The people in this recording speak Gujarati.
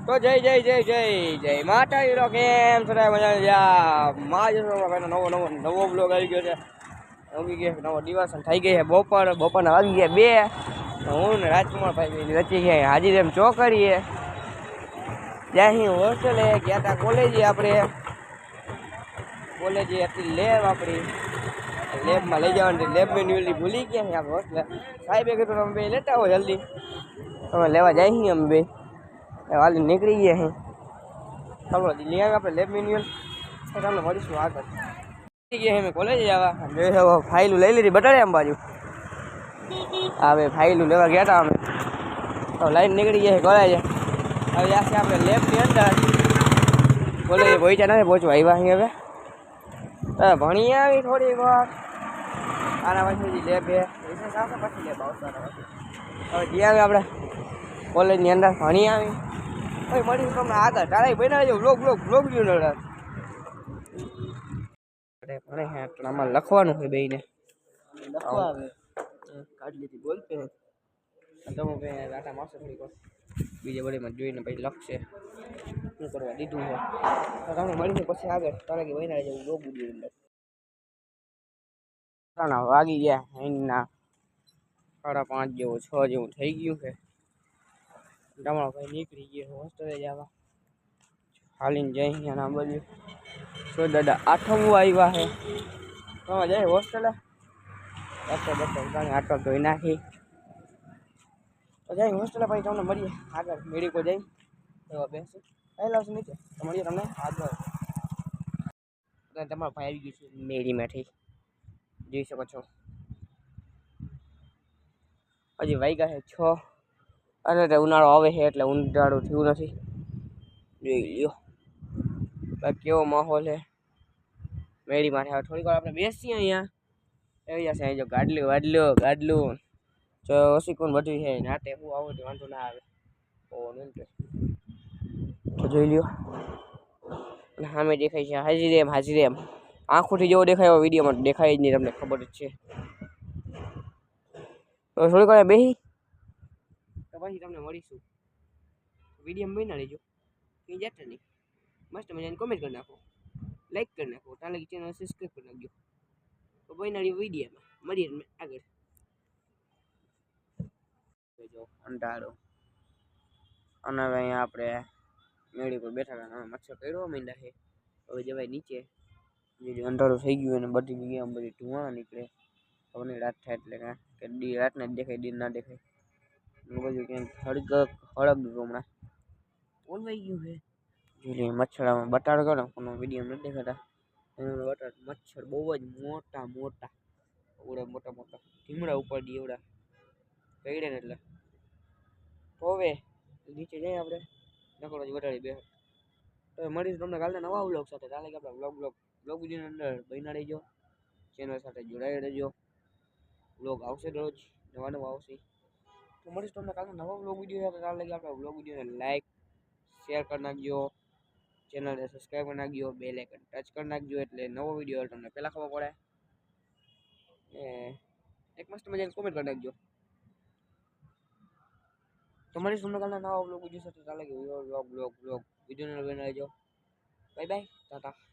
તો જય જય જય જય જય માતા હીરો કેમ છો મજા જા માં જો નવો બ્લોગ આવી ગયો છે આવી ગયો નવો દિવસ થઈ ગઈ છે બપોરના વાગી ગયા 2 હું ને રાજકુમાર ભાઈ રચી ગયા હાજી એમ ચોકડીએ જ્યાં હોસ્ટેલે ગયા હતા કોલેજે આપણે કોલેજે હતી લેબ આપણી લેબમાં લઈ જવાની લેબ મેન્યુઅલી ભૂલી ગયા છે આપણે હોસ્ટેલે સાહેબે કીધું તમે બે લેતા આવો જલ્દી તમે લેવા જાય છીએ અમે બે વાલી નીકળી ગયા હે ચાલો લઈ આવે આપણે લેબ મેન્યુઅલ તમને મળીશું આગળ ગયા હે મેં કોલેજે જવા ફાઇલું લઈ લીધી બટાડે આમ બાજુ હવે ફાઇલું લેવા ગયા હતા અમે તો લાઈન નીકળી ગયા છે કોલેજે હવે ત્યાંથી આપણે લેબની અંદર કોલેજે પહોંચ્યા નથી પહોંચવા આવ્યા અહીં હવે ભણી આવી થોડી વાર આના પછી લેબ છે રિસર્ચ આવશે પછી લેબ આવશે હવે જ્યાં આપણે કોલેજની અંદર ભણી આવી ભાઈ મળીશું તમને આગળ તારે બના જો બ્લોગ જોઈ ભણે હે આમાં લખવાનું છે બેયને કાઢી લીધી બોલ પે તમે બે રાટા મારશે થોડીક વાર બીજે બળીમાં જોઈને પછી લખશે શું કરવા દીધું છે તો તમને મળીશું પછી આગળ તારે કે બના જવું બ્લોગ વિડીયો અંદર વાગી ગયા અહીંના 5:30 જેવું 6 જેવું થઈ ગયું છે તમારો ભાઈ નીકળી ગયો હોસ્ટેલે જવા હાલીને જઈ ના બોલ્યું સો દાદા 8મું આવ્યા છે તો જાય હોસ્ટેલે આટો ધોઈ નાખી તો જાય હોસ્ટેલે પછી તમને મળીએ આગળ મેડિકો જઈ એવા બેસું લાવશું નીચે તો મળીએ તમને આગળ તમારો ભાઈ આવી ગયું છે મેડીમાંથી જોઈ શકો છો હજી વાગ્યા છે 6 અને ઉનાળો આવે છે એટલે ઉનાળું થયું નથી જોઈ લ્યો કેવો માહોલ છે મેળી માટે હવે થોડીક વાર આપણે બેસીએ અહીંયા આવી જશે અહીં જો ગાડલું જો ઓસીકુન બધું છે નાટે હું આવું તો વાંધો ના આવે તો જોઈ લ્યો અને સામે દેખાય છે હાજી રેમ આંખોથી જેવો દેખાય એવો વિડીયોમાં દેખાય જ નહીં તમને ખબર જ છે તો થોડીક વાર બેસી તો પછી તમને મળીશું વિડીયો બના લેજો કંઈ જતા નહીં મસ્ત મજાની કોમેન્ટ કરી નાખો લાઈક કરી નાખો તાલે ચેનલ સબસ્ક્રાઈબ કરી નાખજો તો બના વિડીયોમાં મળીએ આગળ જો અંધારો અને હવે અહીંયા આપણે મેળી પર બેઠા હતા મચ્છર કર્યો માંડ્યા છે હવે જવાય નીચે જે અંધારું થઈ ગયું અને બધી જગ્યાએ બધી ધુવાણા નીકળે હવે રાત થાય એટલે કે રાતને જ દેખાય દિન ના દેખાય બધું ક્યાંક હળગ હમણાં ઓલવાઈ ગયું છે જોઈ મચ્છરામાં બટાડ કરો কোনো વિડીયો નથી દેખાતા બટાડ મચ્છર બહુ જ મોટા ધીમડા ઉપર એવડા કઈડે ને એટલે હવે નીચે જઈએ આપણે નકરો વટાડી બે તો મળીશું તમને કાલે નવા વ્લોગ સાથે કાલે કે આપણે વ્લોગ વિડીયોની અંદર બન્યા રહેજો ચેનલ સાથે જોડાઈ રહેજો વ્લોગ આવશે રોજ નવા આવશે તો મળીશું તમને કાલે નવા વ્લોગ વિડીયો સાથે કાલે કે આપણે વ્લોગ વિડીયોને લાઈક શેર કરી નાખજો ચેનલને સબસ્ક્રાઈબ કરી નાખજો બેલ આઇકન ટચ કરી નાખજો એટલે નવો વિડીયો તમને પહેલાં ખબર પડે એક મસ્ત મજાની કોમેન્ટ કરી નાખજો તો મળીશું તમને કાલે નવા વ્લોગ વિડીયો સાથે ચાલે કે વ્લોગ વિડીયોને બનાવજો બાય બાય ટાટા